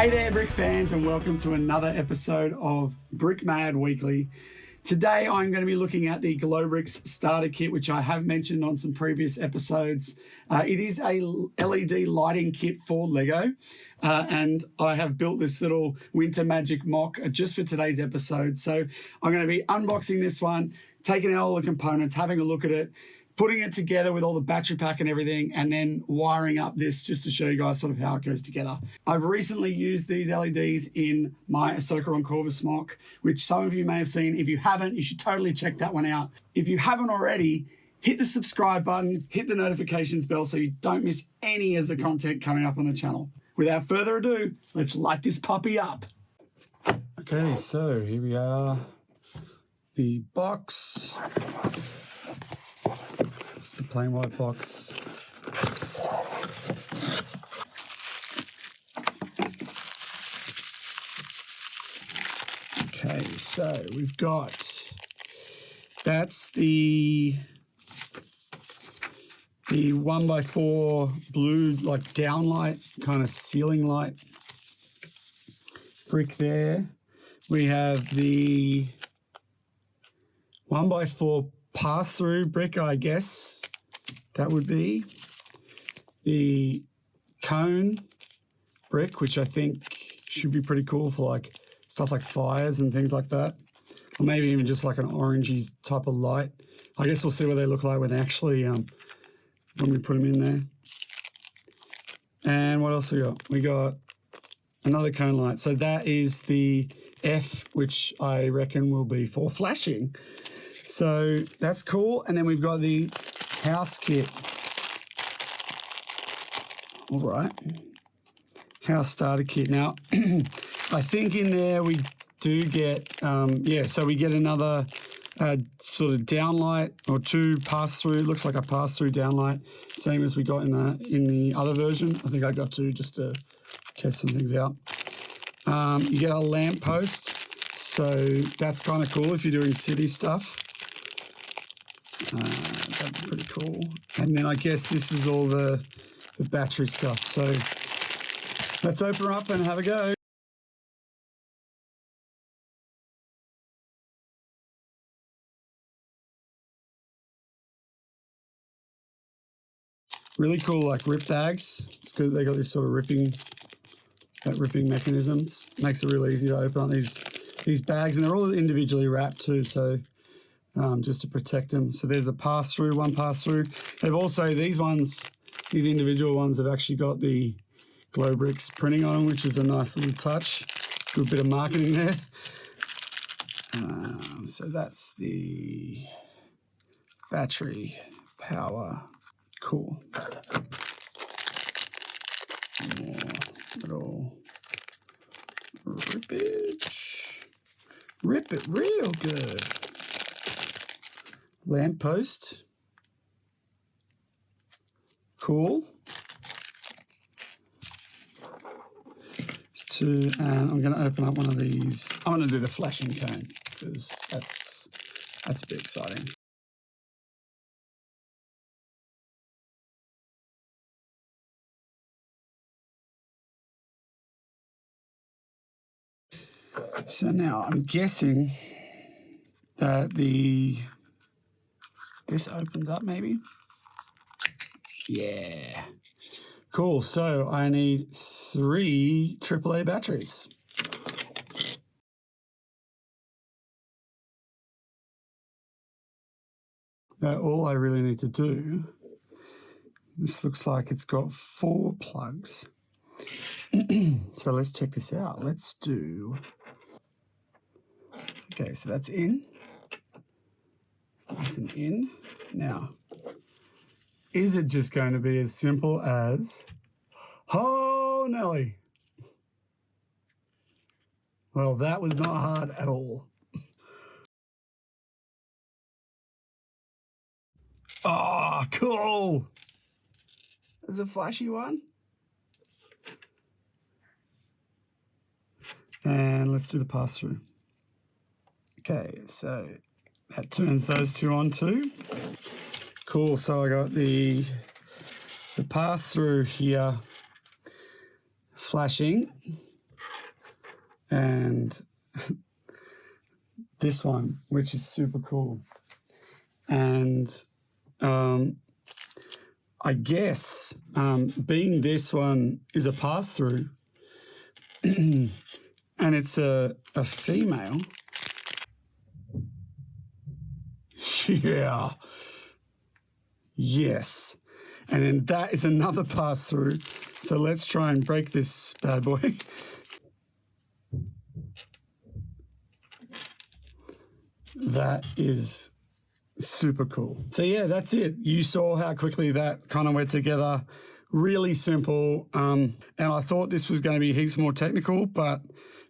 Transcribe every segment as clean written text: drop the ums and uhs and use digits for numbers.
Hey there, Brick fans, and welcome to another episode of Brickmad Weekly. Today, I'm going to be looking at the Glowbricks starter kit, which I have mentioned on some previous episodes. It is a LED lighting kit for Lego, and I have built this little winter magic mock just for today's episode. So I'm going to be unboxing this one, taking out all the components, having a look at it, putting it together with all the battery pack and everything, and then wiring up this just to show you guys sort of how it goes together. I've recently used these LEDs in my Ahsoka on Corvus mock, which some of you may have seen. If you haven't, you should totally check that one out. If you haven't already, hit the subscribe button, hit the notifications bell so you don't miss any of the content coming up on the channel. Without further ado, let's light this puppy up. Okay, so here we are. The box. It's a plain white box. Okay, so we've got, that's the 1x4 blue, like downlight, kind of ceiling light brick there. We have the 1x4 pass-through brick, I guess that would be. The cone brick, which I think should be pretty cool for like stuff like fires and things like that. Or maybe even just like an orangey type of light. I guess we'll see what they look like when they actually, when we put them in there. And what else we got? We got another cone light. So that is the F, which I reckon will be for flashing. So that's cool. And then we've got the house kit. All right. House starter kit. Now, I think in there we do get, so we get another sort of downlight or two pass-through. Looks like a pass-through downlight, same as we got in the other version. I think I got two just to test some things out. You get a lamp post. So that's kind of cool if you're doing city stuff. That'd be pretty cool. And then I guess this is all the battery stuff. So let's open her up and have a go. Really cool, like rip tags. It's good they got this sort of ripping mechanisms. Makes it really easy to open up these bags, and they're all individually wrapped too. So just to protect them. So there's the pass-through, one pass-through. They've also, these individual ones have actually got the Glowbricks printing on them, which is a nice little touch. Good bit of marketing there. So that's the battery power. Cool. More little rippage. Rip it real good. Lamppost. Cool. And I'm going to open up one of these. I'm going to do the flashing cone because that's a bit exciting. So now I'm guessing that this opens up maybe. Yeah. Cool. So I need 3 AAA batteries. Now all I really need to do, this looks like it's got 4 plugs. So let's check this out. Let's do, okay, so that's in. Nice and in. Now, is it just going to be as simple as, oh, Nelly? Well, that was not hard at all. Oh, cool. There's a flashy one. And let's do the pass-through. Okay, so that turns those two on too. Cool, so I got the pass-through here flashing. and this one, which is super cool. And I guess being this one is a pass-through and it's a female. Yeah. Yes. And then that is another pass-through. So let's try and break this bad boy. That is super cool. So yeah, that's it. You saw how quickly that kind of went together. Really simple. And I thought this was going to be heaps more technical, but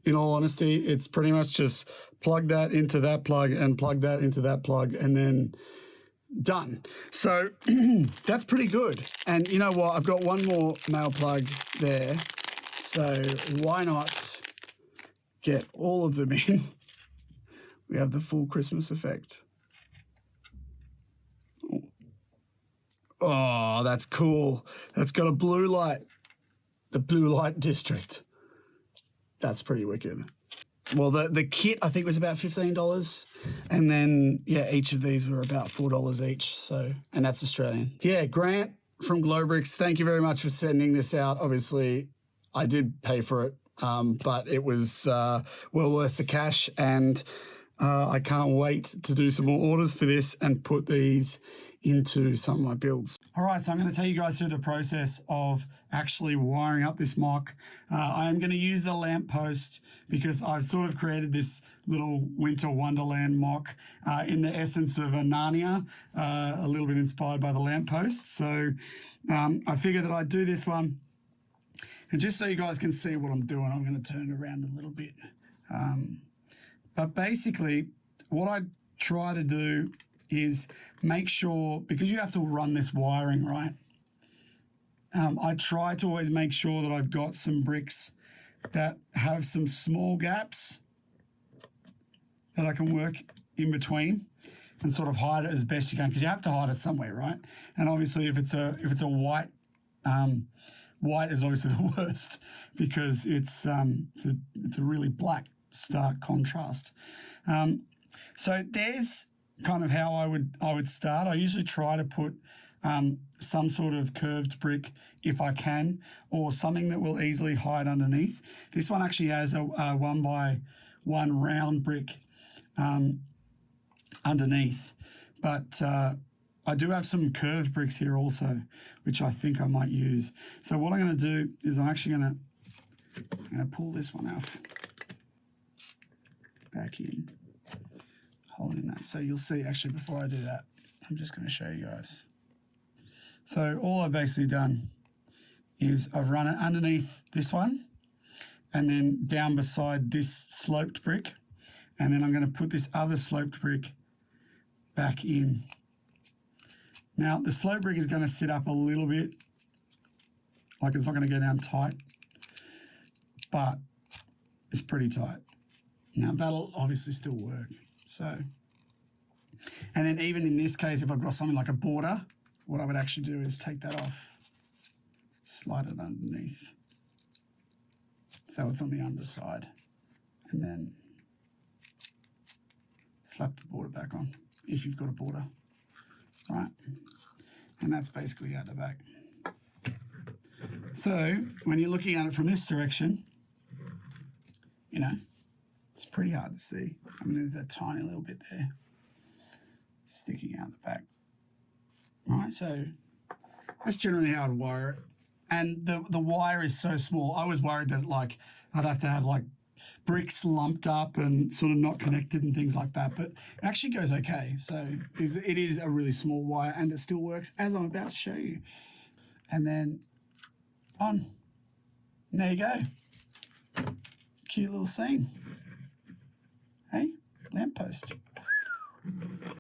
in all honesty, it's pretty much just plug that into that plug and plug that into that plug and then done. So that's pretty good. And you know what? I've got one more male plug there. So why not get all of them in? We have the full Christmas effect. Oh, that's cool. That's got a blue light. The blue light district. That's pretty wicked. Well, the kit, I think, was about $15. And then, yeah, each of these were about $4 each. So, and that's Australian. Yeah, Grant from Glowbricks, thank you very much for sending this out. Obviously, I did pay for it, but it was well worth the cash. And I can't wait to do some more orders for this and put these into some of my builds. All right, so I'm going to take you guys through the process of actually wiring up this mock. I am going to use the lamppost because I've sort of created this little winter wonderland mock in the essence of a Narnia, a little bit inspired by the lamppost. So I figured that I'd do this one. And just so you guys can see what I'm doing, I'm going to turn it around a little bit. But basically, what I try to do is make sure, because you have to run this wiring, right? I try to always make sure that I've got some bricks that have some small gaps that I can work in between and sort of hide it as best you can, because you have to hide it somewhere, right? And obviously, if it's a white, white is obviously the worst because it's a really black, stark contrast. So there's kind of how I would start. I usually try to put some sort of curved brick if I can, or something that will easily hide underneath. This one actually has a 1x1 round brick underneath, but I do have some curved bricks here also, which I think I might use. So what I'm going to do is I'm actually going to pull this one off back in, holding that. So you'll see, actually, before I do that, I'm just going to show you guys. So all I've basically done is I've run it underneath this one and then down beside this sloped brick. And then I'm going to put this other sloped brick back in. Now, the sloped brick is going to sit up a little bit, like it's not going to go down tight, but it's pretty tight. Now, that'll obviously still work. So, and then even in this case, if I've got something like a border, what I would actually do is take that off, slide it underneath, so it's on the underside, and then slap the border back on, if you've got a border, right? And that's basically out the back. So when you're looking at it from this direction, you know, it's pretty hard to see. I mean, there's that tiny little bit there sticking out the back. All right, so that's generally how I'd wire it. And the wire is so small. I was worried that like I'd have to have like bricks lumped up and sort of not connected and things like that, but it actually goes okay. So it is a really small wire and it still works, as I'm about to show you. And then on. And there you go. Cute little scene. Hey, lamppost.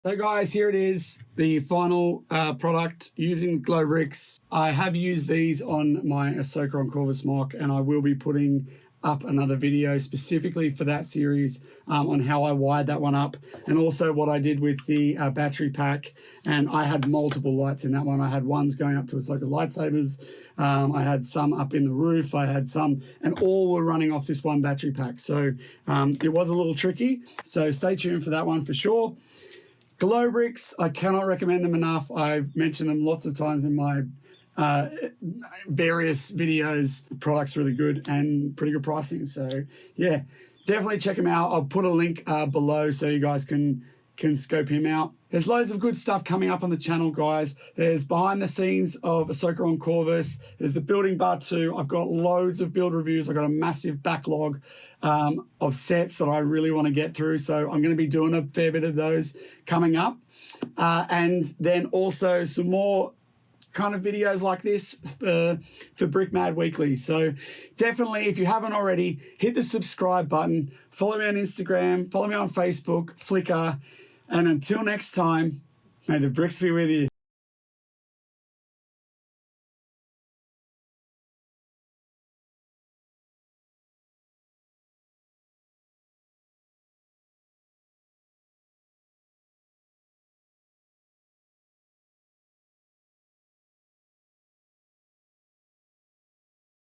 So guys, here it is, the final product using Glowbricks. I have used these on my Ahsoka on Corvus mock, and I will be putting up another video specifically for that series on how I wired that one up, and also what I did with the battery pack. And I had multiple lights in that one. I had ones going up to its local lightsabers. I had some up in the roof. I had some, and all were running off this one battery pack. So it was a little tricky. So stay tuned for that one for sure. Glowbricks, I cannot recommend them enough. I've mentioned them lots of times in my various videos. The product's really good and pretty good pricing. So yeah, definitely check him out. I'll put a link below so you guys can scope him out. There's loads of good stuff coming up on the channel, guys. There's behind the scenes of Ahsoka on Corvus. There's the building bar 2. I've got loads of build reviews. I've got a massive backlog of sets that I really want to get through. So I'm going to be doing a fair bit of those coming up. And then also some more kind of videos like this for Brickmad Weekly. So definitely, if you haven't already, hit the subscribe button. Follow me on Instagram. Follow me on Facebook, Flickr. And until next time, may the bricks be with you.